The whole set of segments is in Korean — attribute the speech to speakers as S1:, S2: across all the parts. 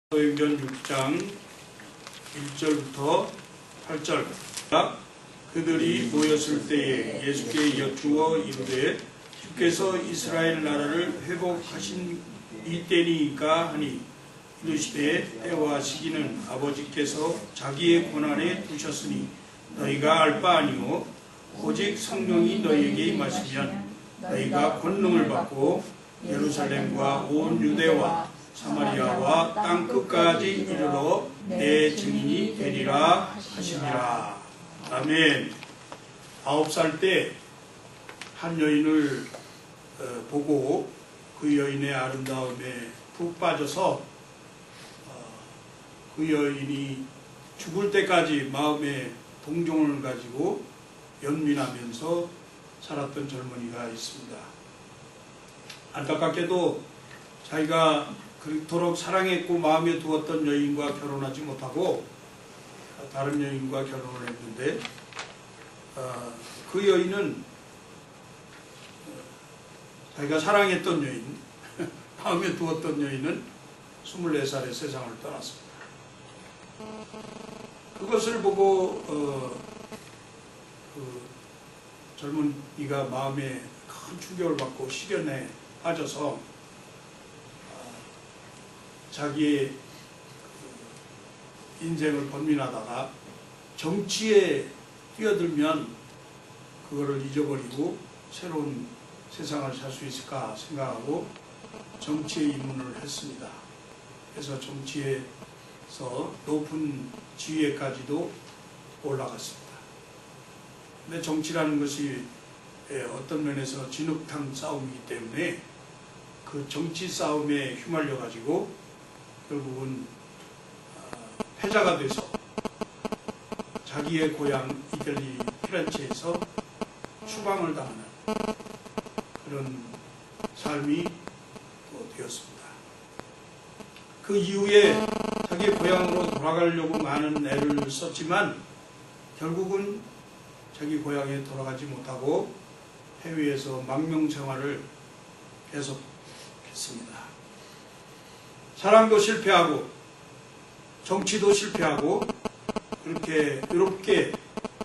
S1: 사도행전 6장 1절부터 8절. 그들이 모였을 때에 예수께 여쭈어 이르되 주께서 이스라엘 나라를 회복하신 이때니까 하니 이르시되 때와 시기는 아버지께서 자기의 권한에 두셨으니 너희가 알 바 아니오. 오직 성령이 너희에게 임하시면 너희가 권능을 받고 예루살렘과 온 유대와 사마리아와 땅끝까지 이르러 내 증인이 되리라 하시니라. 아멘. 9살 때 한 여인을 보고 그 여인의 아름다움에 푹 빠져서 그 여인이 죽을 때까지 마음에 동정을 가지고 연민하면서 살았던 젊은이가 있습니다. 안타깝게도 자기가 그토록 사랑했고 마음에 두었던 여인과 결혼하지 못하고 다른 여인과 결혼을 했는데 그 여인은 자기가 사랑했던 여인, 마음에 두었던 여인은 24살에 세상을 떠났습니다. 그것을 보고 그 젊은이가 마음에 큰 충격을 받고 시련에 빠져서 자기의 인생을 번민하다가 정치에 뛰어들면 그거를 잊어버리고 새로운 세상을 살 수 있을까 생각하고 정치에 입문을 했습니다. 그래서 정치에서 높은 지위에까지도 올라갔습니다. 근데 정치라는 것이 어떤 면에서 진흙탕 싸움이기 때문에 그 정치 싸움에 휘말려 가지고 결국은 패자가 돼서 자기의 고향 이탈리 피렌체에서 추방을 당하는 그런 삶이 되었습니다. 그 이후에 자기 고향으로 돌아가려고 많은 애를 썼지만 결국은 자기 고향에 돌아가지 못하고 해외에서 망명 생활을 계속했습니다. 사랑도 실패하고 정치도 실패하고 그렇게 외롭게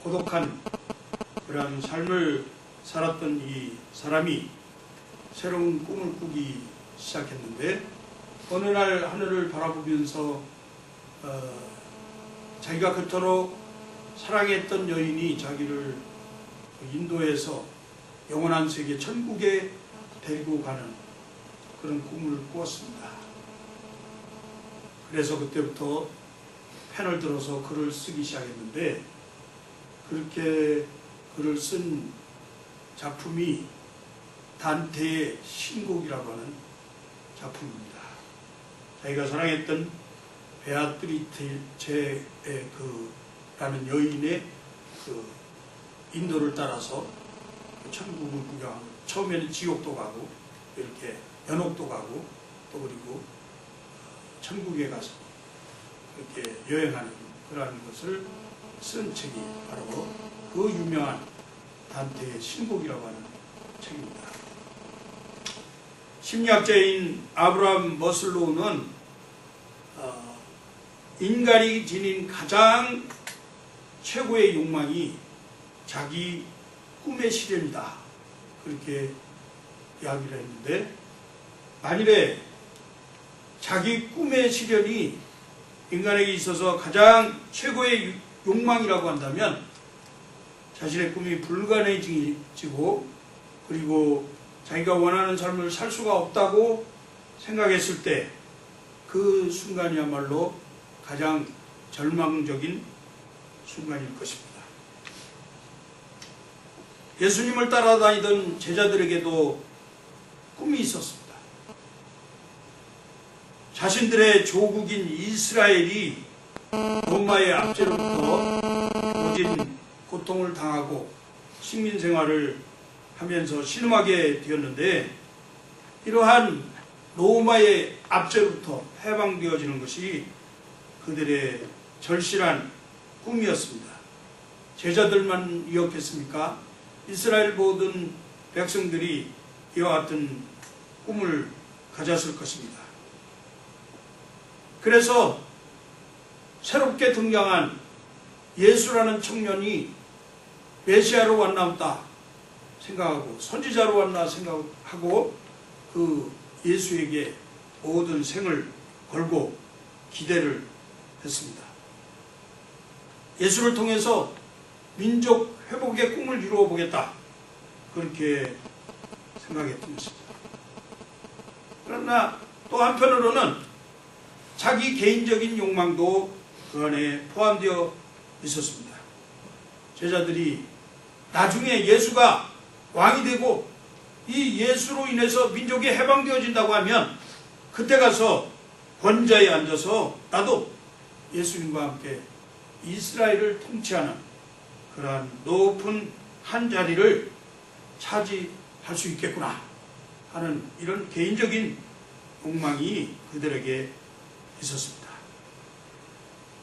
S1: 고독한 그러한 삶을 살았던 이 사람이 새로운 꿈을 꾸기 시작했는데 어느 날 하늘을 바라보면서 자기가 그토록 사랑했던 여인이 자기를 인도에서 영원한 세계 천국에 데리고 가는 그런 꿈을 꾸었습니다. 그래서 그때부터 펜을 들어서 글을 쓰기 시작했는데 그렇게 글을 쓴 작품이 단테의 신곡이라고 하는 작품입니다. 자기가 사랑했던 베아트리체의 라는 여인의 그 인도를 따라서 천국을 구경하고 처음에는 지옥도 가고 이렇게 연옥도 가고 또 그리고 천국에 가서 그렇게 여행하는 그러한 것을 쓴 책이 바로 그 유명한 단테의 신곡이라고 하는 책입니다. 심리학자인 아브라함 머슬로우는 인간이 지닌 가장 최고의 욕망이 자기 꿈의 실현이다 그렇게 이야기를 했는데 만일에 자기 꿈의 실현이 인간에게 있어서 가장 최고의 욕망이라고 한다면 자신의 꿈이 불가능해지고 그리고 자기가 원하는 삶을 살 수가 없다고 생각했을 때 그 순간이야말로 가장 절망적인 순간일 것입니다. 예수님을 따라다니던 제자들에게도 꿈이 있었습니다. 자신들의 조국인 이스라엘이 로마의 압제로부터 모진 고통을 당하고 식민생활을 하면서 신음하게 되었는데 이러한 로마의 압제로부터 해방되어지는 것이 그들의 절실한 꿈이었습니다. 제자들만 이었겠습니까? 이스라엘 모든 백성들이 이와 같은 꿈을 가졌을 것입니다. 그래서 새롭게 등장한 예수라는 청년이 메시아로 왔나 보다 생각하고 선지자로 왔나 생각하고 그 예수에게 모든 생을 걸고 기대를 했습니다. 예수를 통해서 민족 회복의 꿈을 이루어 보겠다, 그렇게 생각했던 것입니다. 그러나 또 한편으로는 자기 개인적인 욕망도 그 안에 포함되어 있었습니다. 제자들이 나중에 예수가 왕이 되고 이 예수로 인해서 민족이 해방되어진다고 하면 그때 가서 권좌에 앉아서 나도 예수님과 함께 이스라엘을 통치하는 그러한 높은 한 자리를 차지할 수 있겠구나 하는 이런 개인적인 욕망이 그들에게 있었습니다.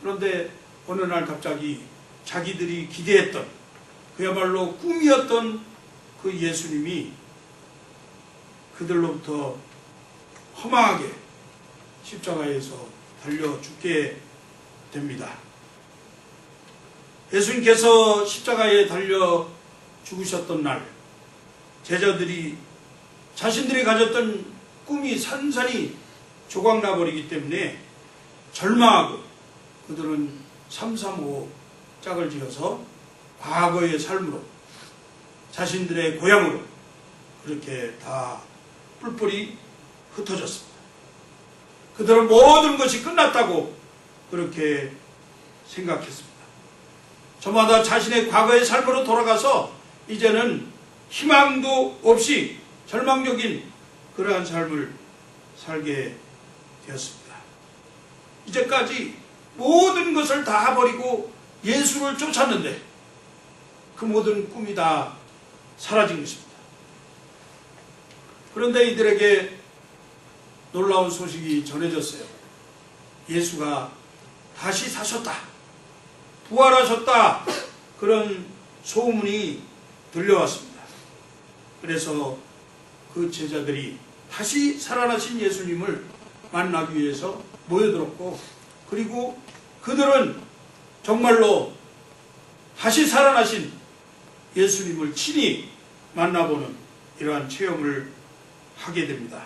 S1: 그런데 어느 날 갑자기 자기들이 기대했던 그야말로 꿈이었던 그 예수님이 그들로부터 허망하게 십자가에서 달려 죽게 됩니다. 예수님께서 십자가에 달려 죽으셨던 날, 제자들이 자신들이 가졌던 꿈이 산산이 조각나버리기 때문에 절망하고 그들은 335 짝을 지어서 과거의 삶으로, 자신들의 고향으로 그렇게 다 뿔뿔이 흩어졌습니다. 그들은 모든 것이 끝났다고 그렇게 생각했습니다. 저마다 자신의 과거의 삶으로 돌아가서 이제는 희망도 없이 절망적인 그러한 삶을 살게 되었습니다. 이제까지 모든 것을 다 버리고 예수를 쫓았는데 그 모든 꿈이 다 사라진 것입니다. 그런데 이들에게 놀라운 소식이 전해졌어요. 예수가 다시 사셨다, 부활하셨다, 그런 소문이 들려왔습니다. 그래서 그 제자들이 다시 살아나신 예수님을 만나기 위해서 모여들었고, 그리고 그들은 정말로 다시 살아나신 예수님을 친히 만나보는 이러한 체험을 하게 됩니다.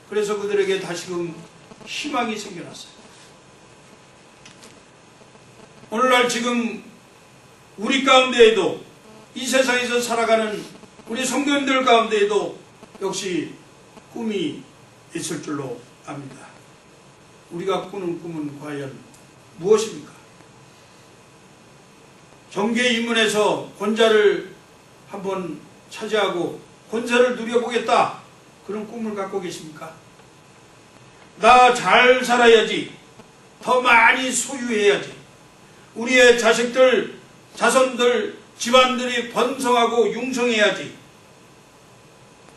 S1: 그래서 그들에게 다시금 희망이 생겨났어요. 오늘날 지금 우리 가운데에도, 이 세상에서 살아가는 우리 성도님들 가운데에도 역시 꿈이 있을 줄로 압니다. 우리가 꾸는 꿈은 과연 무엇입니까? 정계에 입문해서 권좌를 한번 차지하고 권세를 누려보겠다, 그런 꿈을 갖고 계십니까? 나 잘 살아야지, 더 많이 소유해야지, 우리의 자식들, 자손들, 집안들이 번성하고 융성해야지,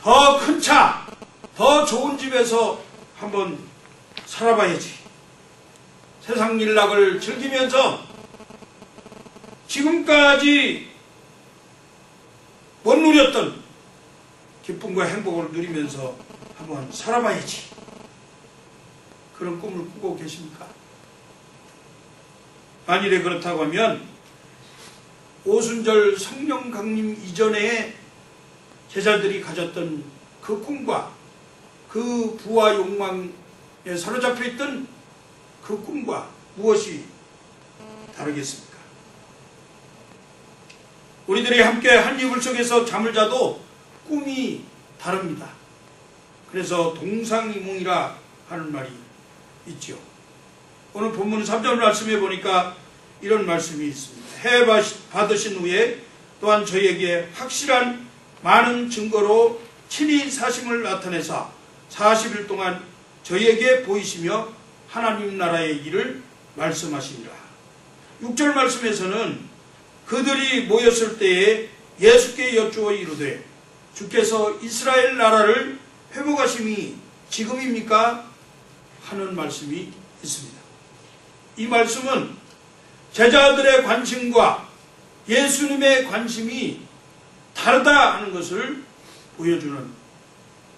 S1: 더 큰 차, 더 좋은 집에서 한번 살아봐야지, 세상 일락을 즐기면서 지금까지 못 누렸던 기쁨과 행복을 누리면서 한번 살아봐야지, 그런 꿈을 꾸고 계십니까? 만일에 그렇다고 하면 오순절 성령 강림 이전에 제자들이 가졌던 그 꿈과 그 부와 욕망에 사로잡혀 있던 그 꿈과 무엇이 다르겠습니까? 우리들이 함께 한 이불 속에서 잠을 자도 꿈이 다릅니다. 그래서 동상이몽이라 하는 말이 있죠. 오늘 본문 3절 말씀해 보니까 이런 말씀이 있습니다. 해 받으신 후에 또한 저희에게 확실한 많은 증거로 친히 사심을 나타내사 40일 동안 저희에게 보이시며 하나님 나라의 일을 말씀하시니라. 6절 말씀에서는 그들이 모였을 때에 예수께 여쭈어 이르되 주께서 이스라엘 나라를 회복하심이 지금입니까? 하는 말씀이 있습니다. 이 말씀은 제자들의 관심과 예수님의 관심이 다르다 하는 것을 보여주는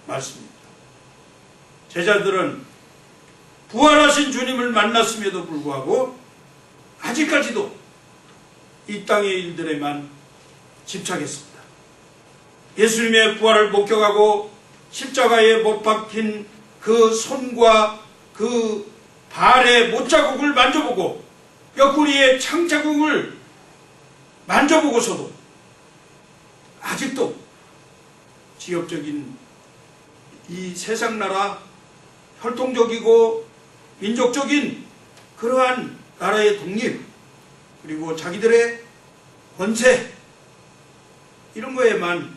S1: 말씀입니다. 제자들은 부활하신 주님을 만났음에도 불구하고 아직까지도 이 땅의 일들에만 집착했습니다. 예수님의 부활을 목격하고 십자가에 못 박힌 그 손과 그 발의 못자국을 만져보고 옆구리의 창자국을 만져보고서도 아직도 지역적인 이 세상 나라, 혈통적이고 민족적인 그러한 나라의 독립, 그리고 자기들의 권세, 이런 거에만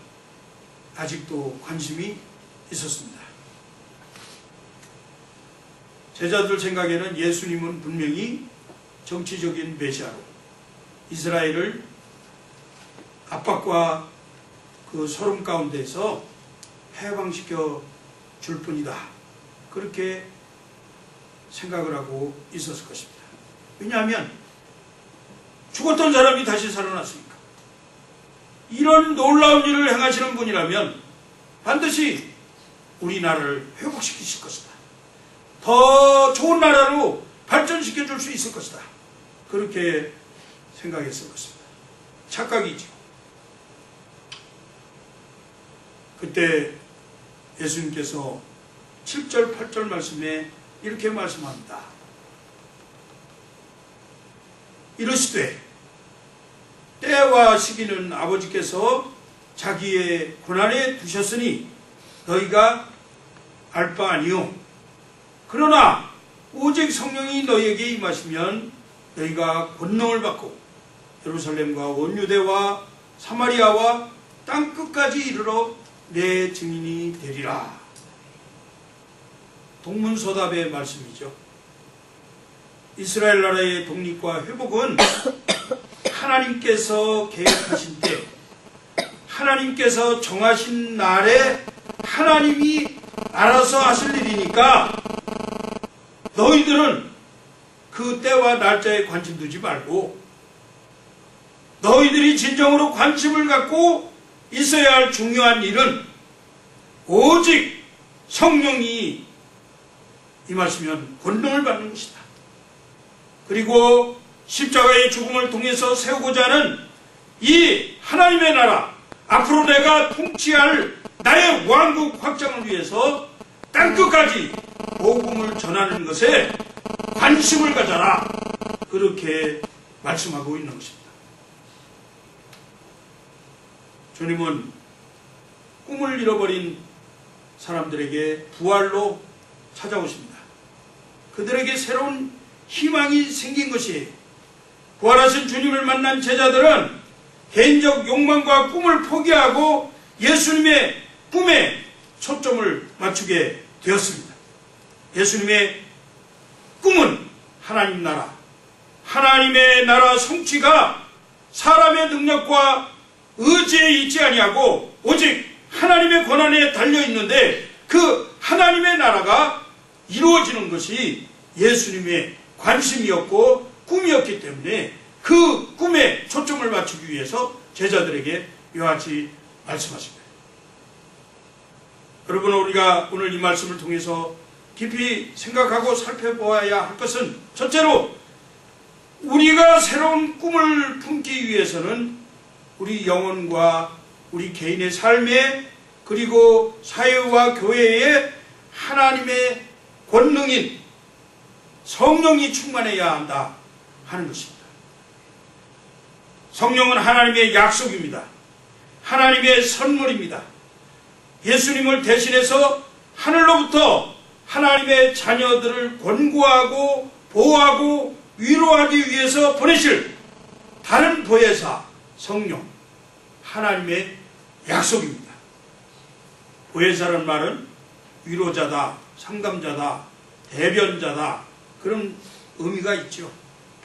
S1: 아직도 관심이 있었습니다. 제자들 생각에는 예수님은 분명히 정치적인 메시아로 이스라엘을 압박과 그 소름 가운데서 해방시켜 줄 뿐이다, 그렇게 생각을 하고 있었을 것입니다. 왜냐하면 죽었던 사람이 다시 살아났으니까. 이런 놀라운 일을 행하시는 분이라면 반드시 우리나라를 회복시키실 것이다, 더 좋은 나라로 발전시켜 줄 수 있을 것이다, 그렇게 생각했을 것입니다. 착각이죠. 그때 예수님께서 7절 8절 말씀에 이렇게 말씀합니다. 이르시되 때와 시기는 아버지께서 자기의 권한에 두셨으니 너희가 알 바 아니요, 그러나 오직 성령이 너희에게 임하시면 너희가 권능을 받고 예루살렘과 온 유대와 사마리아와 땅끝까지 이르러 내 증인이 되리라. 동문서답의 말씀이죠. 이스라엘 나라의 독립과 회복은 하나님께서 계획하신 때, 하나님께서 정하신 날에 하나님이 알아서 하실 일이니까 너희들은 그 때와 날짜에 관심 두지 말고 너희들이 진정으로 관심을 갖고 있어야 할 중요한 일은 오직 성령이 임하시면 권능을 받는 것이다. 그리고 십자가의 죽음을 통해서 세우고자 하는 이 하나님의 나라, 앞으로 내가 통치할 나의 왕국 확장을 위해서 땅끝까지 복음을 전하는 것에 관심을 가져라, 그렇게 말씀하고 있는 것입니다. 주님은 꿈을 잃어버린 사람들에게 부활로 찾아오십니다. 그들에게 새로운 희망이 생긴 것이에요. 부활하신 주님을 만난 제자들은 개인적 욕망과 꿈을 포기하고 예수님의 꿈에 초점을 맞추게 되었습니다. 예수님의 꿈은 하나님 나라, 하나님의 나라 성취가 사람의 능력과 의지에 있지 아니하고 오직 하나님의 권한에 달려있는데, 그 하나님의 나라가 이루어지는 것이 예수님의 관심이었고 꿈이었기 때문에 그 꿈에 초점을 맞추기 위해서 제자들에게 이와 같이 말씀하십니다. 여러분, 우리가 오늘 이 말씀을 통해서 깊이 생각하고 살펴보아야 할 것은, 첫째로 우리가 새로운 꿈을 품기 위해서는 우리 영혼과 우리 개인의 삶에, 그리고 사회와 교회에 하나님의 권능인 성령이 충만해야 한다 하는 것입니다. 성령은 하나님의 약속입니다. 하나님의 선물입니다. 예수님을 대신해서 하늘로부터 하나님의 자녀들을 권고하고 보호하고 위로하기 위해서 보내실 다른 보혜사 성령, 하나님의 약속입니다. 보혜사라는 말은 위로자다, 상담자다, 대변자다, 그런 의미가 있죠.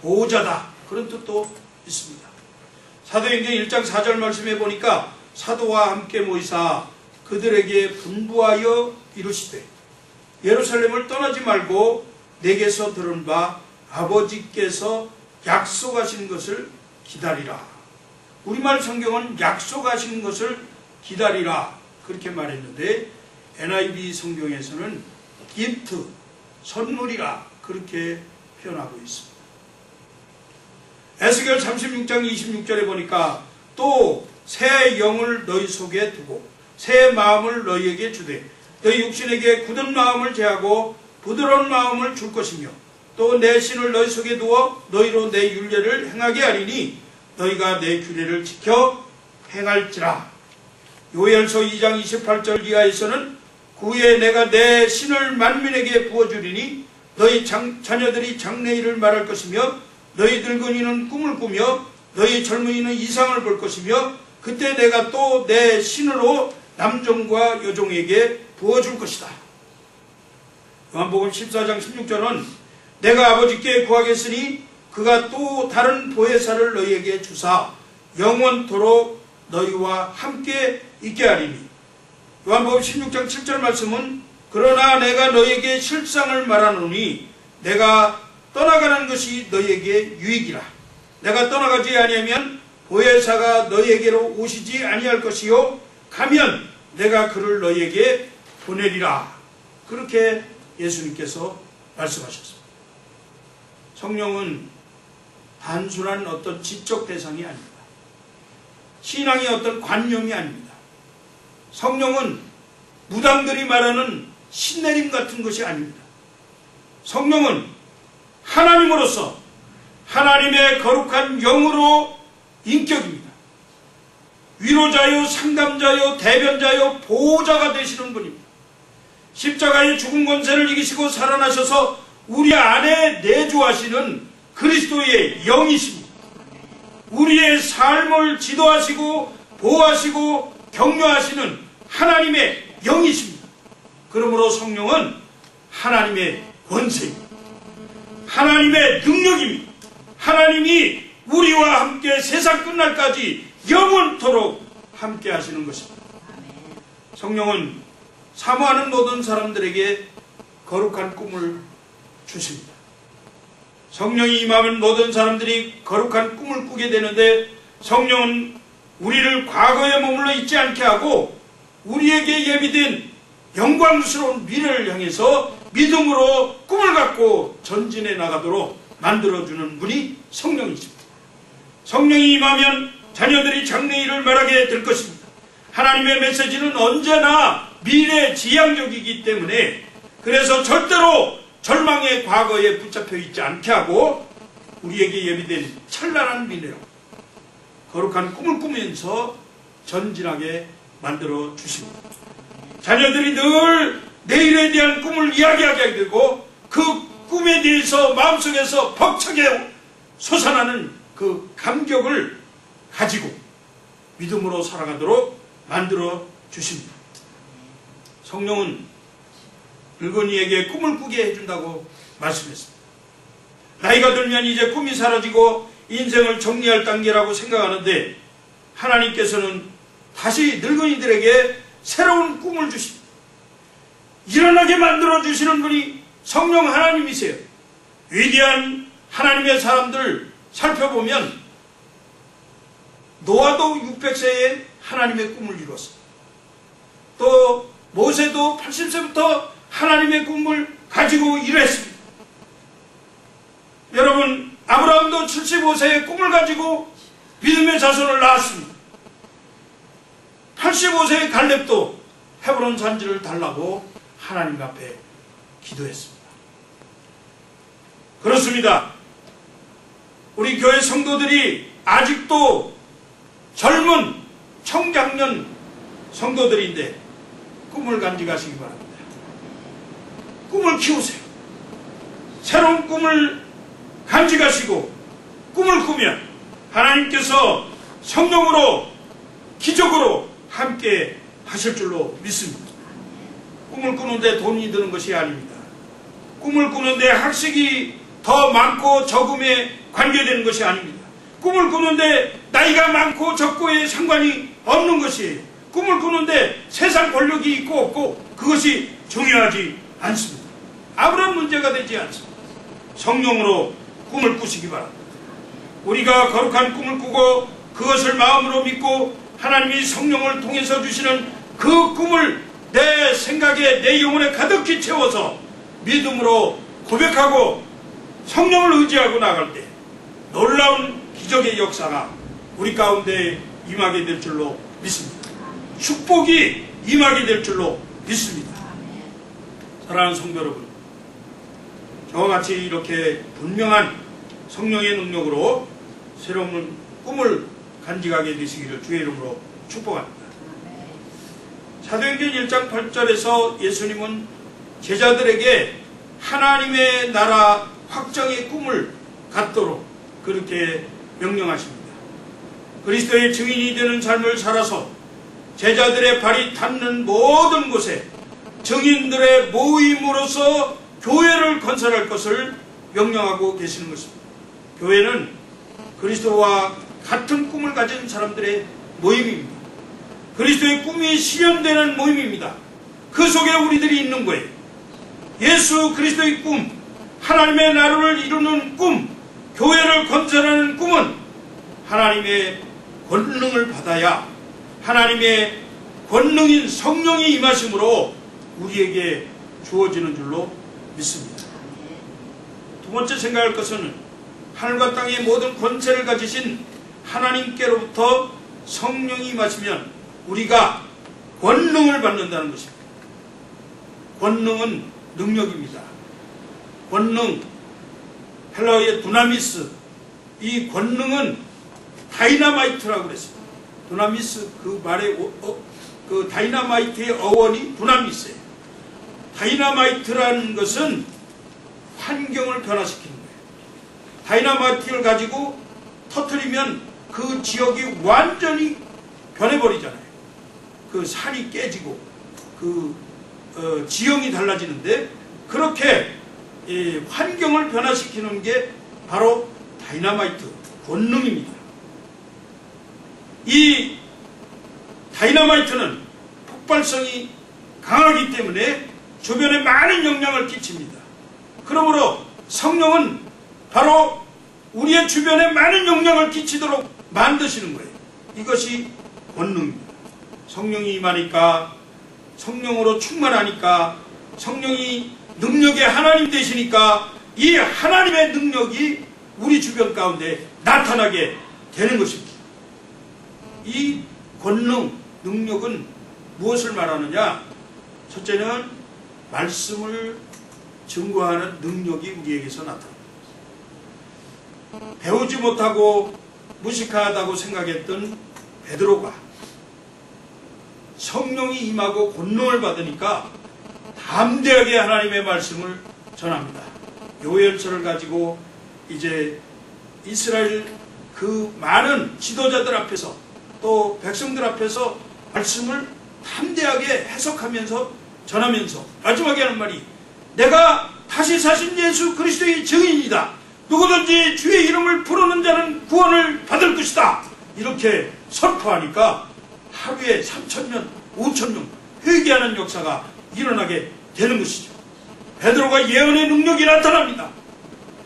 S1: 보호자다, 그런 뜻도 있습니다. 사도행전 1장 4절 말씀에 보니까 사도와 함께 모이사 그들에게 분부하여 이르시되 예루살렘을 떠나지 말고 내게서 들은 바 아버지께서 약속하신 것을 기다리라. 우리말 성경은 약속하신 것을 기다리라 그렇게 말했는데 NIV 성경에서는 gift, 선물이라 그렇게 표현하고 있습니다. 에스겔 36장 26절에 보니까 또 새 영을 너희 속에 두고 새 마음을 너희에게 주되 너희 육신에게 굳은 마음을 제하고 부드러운 마음을 줄 것이며 또 내 신을 너희 속에 두어 너희로 내 율례를 행하게 하리니 너희가 내 규례를 지켜 행할지라. 요엘서 2장 28절 이하에서는 그 후에 내가 내 신을 만민에게 부어주리니 너희 자녀들이 장래일을 말할 것이며 너희 늙은이는 꿈을 꾸며 너희 젊은이는 이상을 볼 것이며 그때 내가 또 내 신으로 남종과 여종에게 부어줄 것이다. 요한복음 14장 16절은 내가 아버지께 구하겠으니 그가 또 다른 보혜사를 너희에게 주사 영원토록 너희와 함께 있게 하리니. 요한복음 16장 7절 말씀은 그러나 내가 너희에게 실상을 말하노니 내가 떠나가는 것이 너희에게 유익이라. 내가 떠나가지 아니하면 보혜사가 너희에게로 오시지 아니할 것이요 가면 내가 그를 너희에게 보내리라. 그렇게 예수님께서 말씀하셨습니다. 성령은 단순한 어떤 지적 대상이 아닙니다. 신앙의 어떤 관념이 아닙니다. 성령은 무당들이 말하는 신내림 같은 것이 아닙니다. 성령은 하나님으로서 하나님의 거룩한 영으로 인격입니다. 위로자요, 상담자요, 대변자요, 보호자가 되시는 분입니다. 십자가의 죽은 권세를 이기시고 살아나셔서 우리 안에 내주하시는 그리스도의 영이십니다. 우리의 삶을 지도하시고 보호하시고 격려하시는 하나님의 영이십니다. 그러므로 성령은 하나님의 권세입니다. 하나님의 능력입니다. 하나님이 우리와 함께 세상 끝날까지 영원토록 함께 하시는 것입니다. 성령은 사모하는 모든 사람들에게 거룩한 꿈을 주십니다. 성령이 임하면 모든 사람들이 거룩한 꿈을 꾸게 되는데 성령은 우리를 과거에 머물러 있지 않게 하고 우리에게 예비된 영광스러운 미래를 향해서 믿음으로 꿈을 갖고 전진해 나가도록 만들어주는 분이 성령이십니다. 성령이 임하면 자녀들이 장래일을 말하게 될 것입니다. 하나님의 메시지는 언제나 미래지향적이기 때문에 그래서 절대로 절망의 과거에 붙잡혀 있지 않게 하고 우리에게 예비된 찬란한 미래로 거룩한 꿈을 꾸면서 전진하게 만들어 주십니다. 자녀들이 늘 내일에 대한 꿈을 이야기하게 되고 그 꿈에 대해서 마음속에서 벅차게 솟아나는 그 감격을 가지고 믿음으로 살아가도록 만들어 주십니다. 성령은 늙은이에게 꿈을 꾸게 해준다고 말씀했습니다. 나이가 들면 이제 꿈이 사라지고 인생을 정리할 단계라고 생각하는데 하나님께서는 다시 늙은이들에게 새로운 꿈을 주십니다. 일어나게 만들어 주시는 분이 성령 하나님이세요. 위대한 하나님의 사람들 살펴보면 노아도 600세에 하나님의 꿈을 이뤘습니다. 또 모세도 80세부터 하나님의 꿈을 가지고 일했습니다. 여러분 아브라함도 75세에 꿈을 가지고 믿음의 자손을 낳았습니다. 85세의 갈렙도 헤브론 산지를 달라고 하나님 앞에 기도했습니다. 그렇습니다. 우리 교회 성도들이 아직도 젊은 청장년 성도들인데 꿈을 간직하시기 바랍니다. 꿈을 키우세요. 새로운 꿈을 간직하시고 꿈을 꾸면 하나님께서 성령으로 기적으로 함께 하실 줄로 믿습니다. 꿈을 꾸는데 돈이 드는 것이 아닙니다. 꿈을 꾸는데 학식이 더 많고 적음에 관계되는 것이 아닙니다. 꿈을 꾸는데 나이가 많고 적고에 상관이 없는 것이에요. 꿈을 꾸는데 세상 권력이 있고 없고 그것이 중요하지 않습니다. 아무런 문제가 되지 않습니다. 성령으로 꿈을 꾸시기 바랍니다. 우리가 거룩한 꿈을 꾸고 그것을 마음으로 믿고 하나님이 성령을 통해서 주시는 그 꿈을 내 생각에 내 영혼에 가득히 채워서 믿음으로 고백하고 성령을 의지하고 나갈 때 놀라운 기적의 역사가 우리 가운데 임하게 될 줄로 믿습니다. 축복이 임하게 될 줄로 믿습니다. 사랑하는 성도 여러분, 저와 같이 이렇게 분명한 성령의 능력으로 새로운 꿈을 간직하게 되시기를 주의 이름으로 축복합니다. 사도행전 1장 8절에서 예수님은 제자들에게 하나님의 나라 확정의 꿈을 갖도록 그렇게 명령하십니다. 그리스도의 증인이 되는 삶을 살아서 제자들의 발이 닿는 모든 곳에 증인들의 모임으로서 교회를 건설할 것을 명령하고 계시는 것입니다. 교회는 그리스도와 같은 꿈을 가진 사람들의 모임입니다. 그리스도의 꿈이 실현되는 모임입니다. 그 속에 우리들이 있는 거예요. 예수 그리스도의 꿈, 하나님의 나라를 이루는 꿈, 교회를 건설하는 꿈은 하나님의 권능을 받아야 하나님의 권능인 성령이 임하심으로 우리에게 주어지는 줄로 믿습니다. 두 번째 생각할 것은 하늘과 땅의 모든 권세를 가지신 하나님께로부터 성령이 임하시면 우리가 권능을 받는다는 것입니다. 권능은 능력입니다. 권능, 헬라어의 두나미스, 이 권능은 다이나마이트라고 그랬습니다. 두나미스, 그 말의 그 다이나마이트의 어원이 두나미스예요. 다이나마이트라는 것은 환경을 변화시키는 거예요. 다이나마이트를 가지고 터뜨리면 그 지역이 완전히 변해버리잖아요. 그 산이 깨지고 그 지형이 달라지는데, 그렇게 환경을 변화시키는 게 바로 다이나마이트, 권능입니다. 이 다이나마이트는 폭발성이 강하기 때문에 주변에 많은 영향을 끼칩니다. 그러므로 성령은 바로 우리의 주변에 많은 영향을 끼치도록 만드시는 거예요. 이것이 권능입니다. 성령이 임하니까, 성령으로 충만하니까, 성령이 능력의 하나님 되시니까 이 하나님의 능력이 우리 주변 가운데 나타나게 되는 것입니다. 이 권능, 능력은 무엇을 말하느냐? 첫째는 말씀을 증거하는 능력이 우리에게서 나타납니다. 배우지 못하고 무식하다고 생각했던 베드로가 성령이 임하고 권능을 받으니까 담대하게 하나님의 말씀을 전합니다. 요엘서를 가지고 이제 이스라엘 그 많은 지도자들 앞에서 또 백성들 앞에서 말씀을 담대하게 해석하면서 전하면서 마지막에 하는 말이, 내가 다시 사신 예수 그리스도의 증인이다. 누구든지 주의 이름을 부르는 자는 구원을 받을 것이다. 이렇게 선포하니까 하루에 3,000명, 5,000명 회개하는 역사가 일어나게 되는 것이죠. 베드로가 예언의 능력이 나타납니다.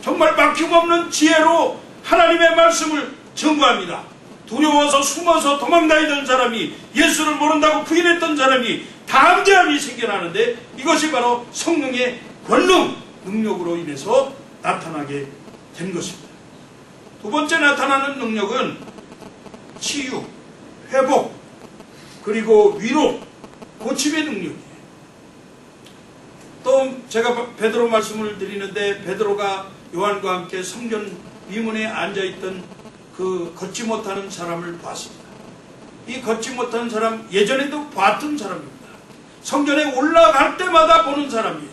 S1: 정말 막힘없는 지혜로 하나님의 말씀을 증거합니다. 두려워서 숨어서 도망다니던 사람이, 예수를 모른다고 부인했던 사람이 담대함이 생겨나는데, 이것이 바로 성령의 권능, 능력으로 인해서 나타나게 된 것입니다. 두 번째 나타나는 능력은 치유, 회복, 그리고 위로, 고침의 능력이에요. 또 제가 베드로 말씀을 드리는데, 베드로가 요한과 함께 성전 위문에 앉아있던 그 걷지 못하는 사람을 봤습니다. 이 걷지 못하는 사람, 예전에도 봤던 사람입니다. 성전에 올라갈 때마다 보는 사람이에요.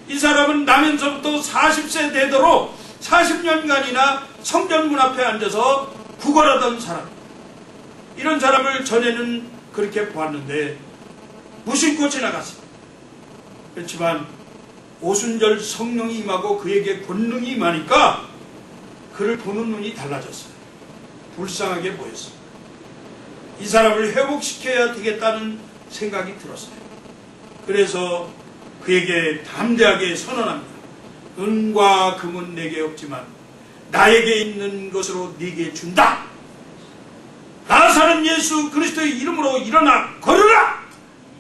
S1: 이 사람은 나면서부터 40세 되도록 40년간이나 성전 문 앞에 앉아서 구걸하던 사람. 이런 사람을 전에는 그렇게 보았는데 무심코 지나갔습니다. 그렇지만 오순절 성령이 임하고 그에게 권능이 임하니까 그를 보는 눈이 달라졌어요. 불쌍하게 보였습니다. 이 사람을 회복시켜야 되겠다는 생각이 들었어요. 그래서 그에게 담대하게 선언합니다. 은과 금은 내게 없지만 나에게 있는 것으로 네게 준다. 나 사는 예수 그리스도의 이름으로 일어나 걸으라!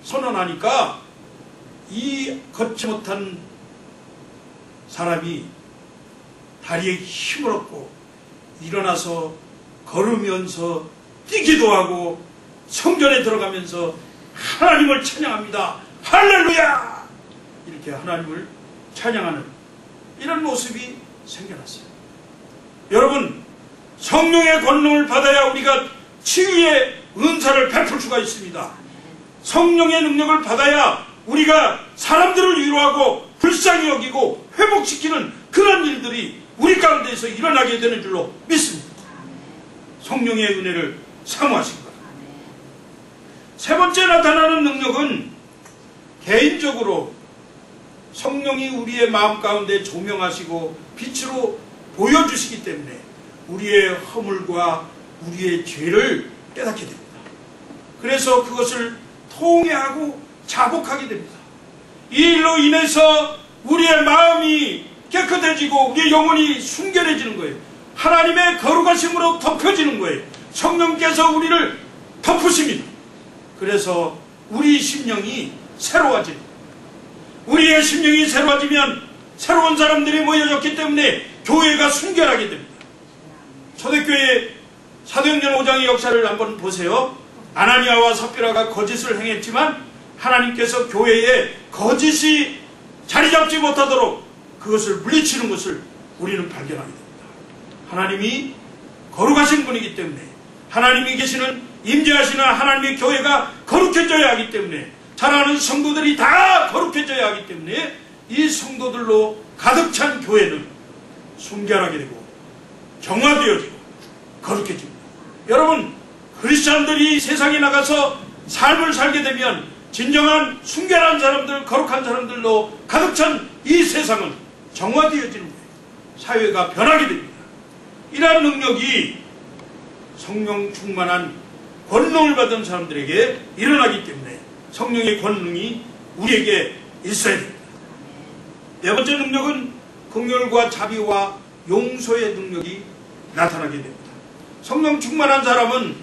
S1: 선언하니까 이 걷지 못한 사람이 다리에 힘을 얻고 일어나서 걸으면서 뛰기도 하고 성전에 들어가면서 하나님을 찬양합니다. 할렐루야! 이렇게 하나님을 찬양하는 이런 모습이 생겨났어요. 여러분, 성령의 권능을 받아야 우리가 치유의 은사를 베풀 수가 있습니다. 성령의 능력을 받아야 우리가 사람들을 위로하고 불쌍히 여기고 회복시키는 그런 일들이 우리 가운데서 일어나게 되는 줄로 믿습니다. 성령의 은혜를 사모하신 것. 세 번째 나타나는 능력은 개인적으로 성령이 우리의 마음 가운데 조명하시고 빛으로 보여주시기 때문에 우리의 허물과 우리의 죄를 깨닫게 됩니다. 그래서 그것을 통회하고 자복하게 됩니다. 이 일로 인해서 우리의 마음이 깨끗해지고 우리의 영혼이 순결해지는 거예요. 하나님의 거룩하심으로 덮여지는 거예요. 성령께서 우리를 덮으십니다. 그래서 우리 심령이 새로워집니다. 우리의 심령이 새로워지면 새로운 사람들이 모여졌기 때문에 교회가 순결하게 됩니다. 초대교회 사도행전 5장의 역사를 한번 보세요. 아나니아와 삽비라가 거짓을 행했지만 하나님께서 교회에 거짓이 자리 잡지 못하도록 그것을 물리치는 것을 우리는 발견하게 됩니다. 하나님이 거룩하신 분이기 때문에 하나님이 계시는 임재하시는 하나님의 교회가 거룩해져야 하기 때문에 자라는 성도들이 다 거룩해져야 하기 때문에 이 성도들로 가득 찬 교회는 순결하게 되고 정화되어지고 거룩해집니다. 여러분, 크리스찬들이 세상에 나가서 삶을 살게 되면 진정한 순결한 사람들, 거룩한 사람들로 가득 찬 이 세상은 정화되어지는 거예요. 사회가 변하게 됩니다. 이러한 능력이 성령 충만한 권능을 받은 사람들에게 일어나기 때문에 성령의 권능이 우리에게 있어야 됩니다. 네 번째 능력은 긍휼과 자비와 용서의 능력이 나타나게 됩니다. 성령 충만한 사람은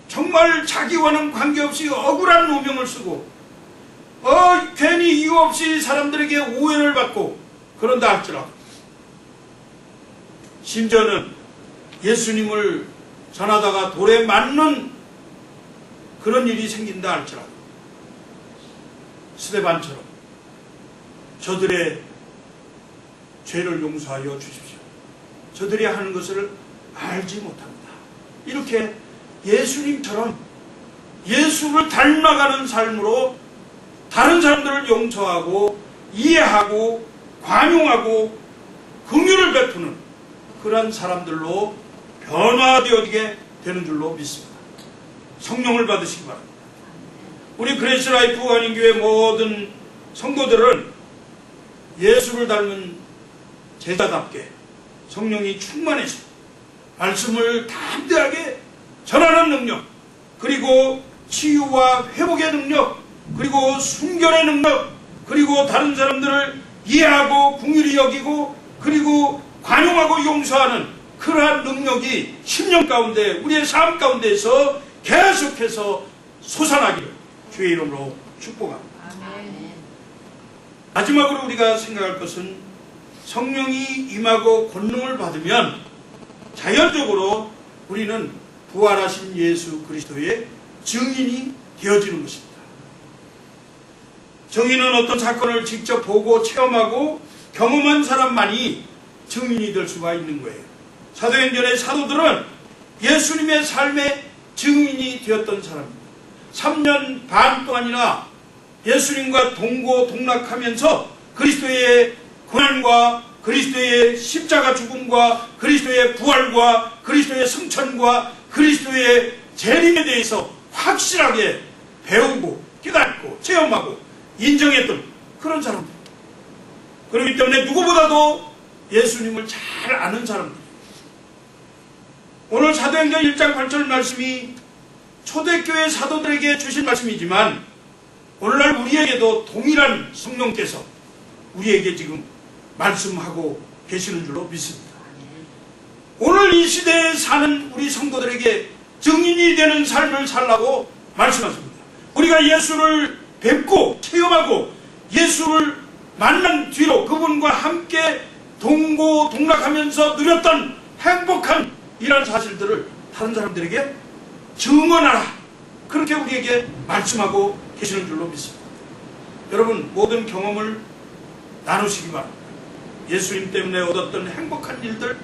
S1: 정말 자기와는 관계없이 억울한 누명을 쓰고 괜히 이유 없이 사람들에게 오해를 받고 그런다 할지라도 심지어는 예수님을 전하다가 돌에 맞는 그런 일이 생긴다 할지라도 스데반처럼 저들의 죄를 용서하여 주십시오. 저들이 하는 것을 알지 못합니다. 이렇게 예수님처럼 예수를 닮아가는 삶으로 다른 사람들을 용서하고 이해하고 관용하고 긍휼을 베푸는 그런 사람들로 변화되어지게 되는 줄로 믿습니다. 성령을 받으시기 바랍니다. 우리 그레이스 라이프 한인교회 모든 성도들은 예수를 닮은 제자답게 성령이 충만해서 말씀을 담대하게 전하는 능력, 그리고 치유와 회복의 능력, 그리고 순결의 능력, 그리고 다른 사람들을 이해하고 긍휼히 여기고 그리고 관용하고 용서하는 그러한 능력이 10년 가운데 우리의 삶 가운데에서 계속해서 솟아나기를 주의 이름으로 축복합니다. 아멘. 마지막으로 우리가 생각할 것은 성령이 임하고 권능을 받으면 자연적으로 우리는 부활하신 예수 그리스도의 증인이 되어지는 것입니다. 증인은 어떤 사건을 직접 보고 체험하고 경험한 사람만이 증인이 될 수가 있는 거예요. 사도행전의 사도들은 예수님의 삶의 증인이 되었던 사람입니다. 3년 반 동안이나 예수님과 동고동락하면서 그리스도의 고난과 그리스도의 십자가 죽음과 그리스도의 부활과 그리스도의 승천과 그리스도의 재림에 대해서 확실하게 배우고 깨닫고 체험하고 인정했던 그런 사람들. 그렇기 때문에 누구보다도 예수님을 잘 아는 사람들. 오늘 사도행전 1장 8절 말씀이 초대교회 사도들에게 주신 말씀이지만 오늘날 우리에게도 동일한 성령께서 우리에게 지금 말씀하고 계시는 줄로 믿습니다. 오늘 이 시대에 사는 우리 성도들에게 증인이 되는 삶을 살라고 말씀하십니다. 우리가 예수를 뵙고 체험하고 예수를 만난 뒤로 그분과 함께 동고동락하면서 누렸던 행복한 이런 사실들을 다른 사람들에게 증언하라. 그렇게 우리에게 말씀하고 계시는 줄로 믿습니다. 여러분, 모든 경험을 나누시기 바랍니다. 예수님 때문에 얻었던 행복한 일들,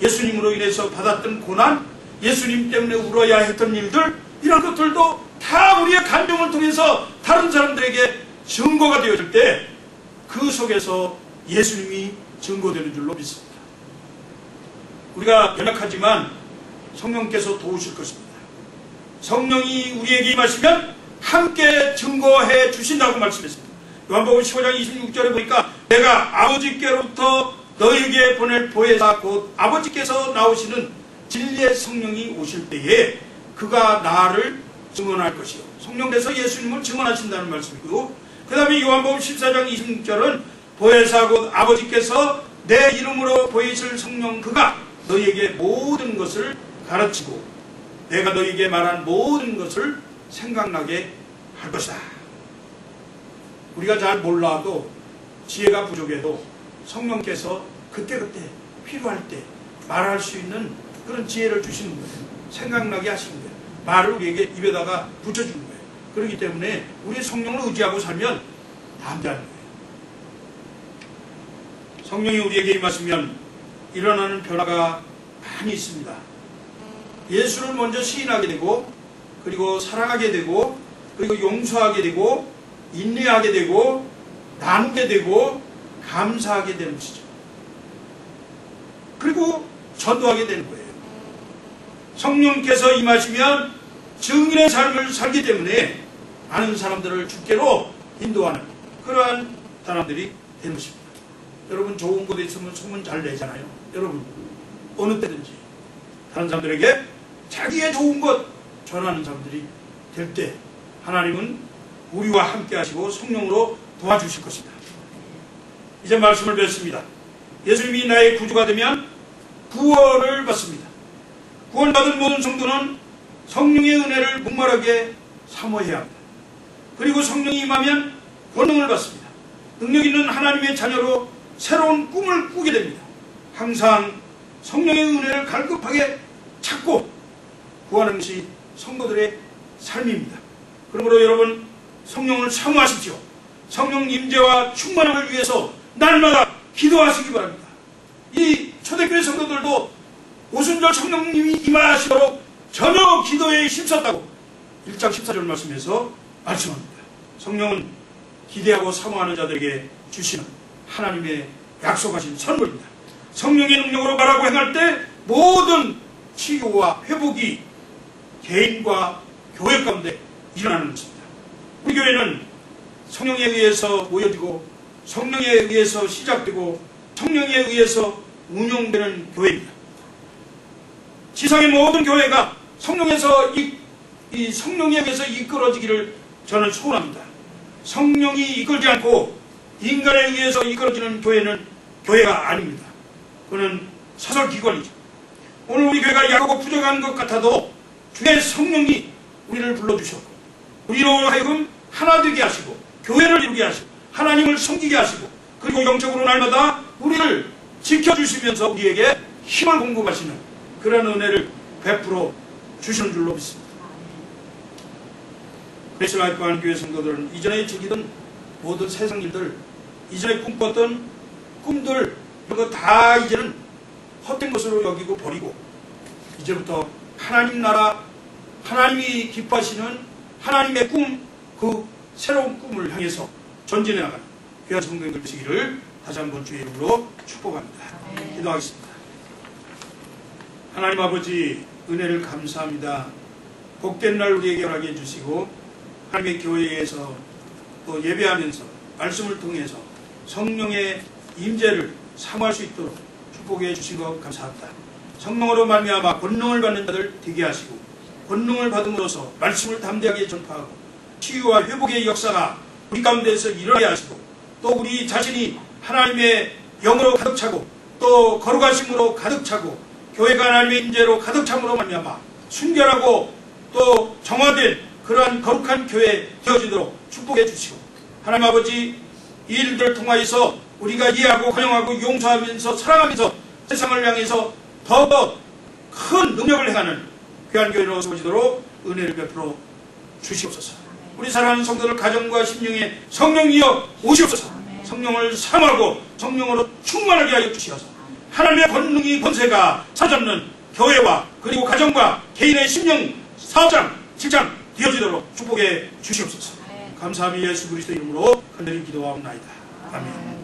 S1: 예수님으로 인해서 받았던 고난, 예수님 때문에 울어야 했던 일들, 이런 것들도 다 우리의 감정을 통해서 다른 사람들에게 증거가 되어질 때 그 속에서 예수님이 증거되는 줄로 믿습니다. 우리가 연약하지만 성령께서 도우실 것입니다. 성령이 우리에게 임하시면 함께 증거해 주신다고 말씀했습니다. 요한복음 15장 26절에 보니까 내가 아버지께로부터 너에게 보낼 보혜사 곧 아버지께서 나오시는 진리의 성령이 오실 때에 그가 나를 증언할 것이요. 성령께서 예수님을 증언하신다는 말씀이고, 그 다음에 요한복음 14장 26절은 보혜사 곧 아버지께서 내 이름으로 보이실 성령 그가 너희에게 모든 것을 가르치고 내가 너희에게 말한 모든 것을 생각나게 할 것이다. 우리가 잘 몰라도, 지혜가 부족해도 성령께서 그때그때 필요할 때 말할 수 있는 그런 지혜를 주시는 거예요. 생각나게 하시는 거예요. 말을 우리에게 입에다가 붙여주는 거예요. 그렇기 때문에 우리 성령을 의지하고 살면 안 되는 거예요. 성령이 우리에게 임하시면 일어나는 변화가 많이 있습니다. 예수를 먼저 시인하게 되고, 그리고 사랑하게 되고, 그리고 용서하게 되고, 인내하게 되고, 나누게 되고, 감사하게 되는 것이죠. 그리고 전도하게 되는 거예요. 성령께서 임하시면 증인의 삶을 살기 때문에 많은 사람들을 주께로 인도하는 그러한 사람들이 되는 것입니다. 여러분, 좋은 곳에 있으면 소문 잘 내잖아요. 여러분, 어느 때든지 다른 사람들에게 자기의 좋은 것 전하는 사람들이 될 때 하나님은 우리와 함께 하시고 성령으로 도와주실 것입니다. 이제 말씀을 뵙습니다. 예수님이 나의 구주가 되면 구원을 받습니다. 구원받은 모든 성도는 성령의 은혜를 목마르게 사모해야 합니다. 그리고 성령이 임하면 권능을 받습니다. 능력 있는 하나님의 자녀로 새로운 꿈을 꾸게 됩니다. 항상 성령의 은혜를 갈급하게 찾고 구하는 것이 성도들의 삶입니다. 그러므로 여러분, 성령을 사모하십시오. 성령 임재와 충만함을 위해서 날마다 기도하시기 바랍니다. 이 초대교회 성도들도 오순절 성령님이 임하시도록 전혀 기도에 힘썼다고 1장 14절 말씀에서 말씀합니다. 성령은 기대하고 사모하는 자들에게 주시는 하나님의 약속하신 선물입니다. 성령의 능력으로 말하고 행할 때 모든 치유와 회복이 개인과 교회 가운데 일어나는 것입니다. 우리 교회는 성령에 의해서 모여지고 성령에 의해서 시작되고 성령에 의해서 운영되는 교회입니다. 지상의 모든 교회가 성령에서 이 성령에 의해서 이끌어지기를 저는 소원합니다. 성령이 이끌지 않고 인간에 의해서 이끌어지는 교회는 교회가 아닙니다. 그는 사설기관이죠. 오늘 우리 교회가 약하고 부족한 것 같아도 주의 성령이 우리를 불러주셨고 우리로 하여금 하나 되게 하시고 교회를 이루게 하시고 하나님을 섬기게 하시고 그리고 영적으로 날마다 우리를 지켜주시면서 우리에게 힘을 공급하시는 그런 은혜를 베풀어 주시는 줄로 믿습니다. 그레이스 라이프 하는 교회 성도들은 이전에 즐기던 모든 세상 일들, 이전에 꿈꿨던 꿈들, 이런 거 다 이제는 헛된 것으로 여기고 버리고 이제부터 하나님 나라, 하나님이 기뻐하시는 하나님의 꿈, 그 새로운 꿈을 향해서 전진해 나가는 귀한 성도님들 되시기를 다시 한번 주의 이름으로 축복합니다. 기도하겠습니다. 하나님 아버지, 은혜를 감사합니다. 복된 날 우리에게 허락해 해주시고 하나님의 교회에서 또 예배하면서 말씀을 통해서 성령의 임재를 사모할 수 있도록 축복해 주신 것 감사합니다. 성령으로 말미암아 권능을 받는 자들 되게 하시고 권능을 받음으로써 말씀을 담대하게 전파하고 치유와 회복의 역사가 우리 가운데서 일어나게 하시고 또 우리 자신이 하나님의 영으로 가득 차고 또 거룩하심으로 가득 차고 교회가 하나님의 임재로 가득 참으로 말미암아 순결하고 또 정화된 그러한 거룩한 교회 되어지도록 축복해 주시고 하나님 아버지 이 일들을 통하여서 우리가 이해하고 환영하고 용서하면서 사랑하면서 세상을 향해서 더 큰 능력을 행하는 귀한 교회로 세워지도록 은혜를 베풀어 주시옵소서. 우리 사랑하는 성도들 가정과 심령에 성령이여 오시옵소서. 성령을 사모하고 성령으로 충만하게 하여 주시어서 하나님의 권능이 권세가 사잡는 교회와 그리고 가정과 개인의 심령 사업장 직장 되어지도록 축복해 주시옵소서. 감사함이 예수 그리스도 이름으로 간절히 기도하옵나이다. 아멘.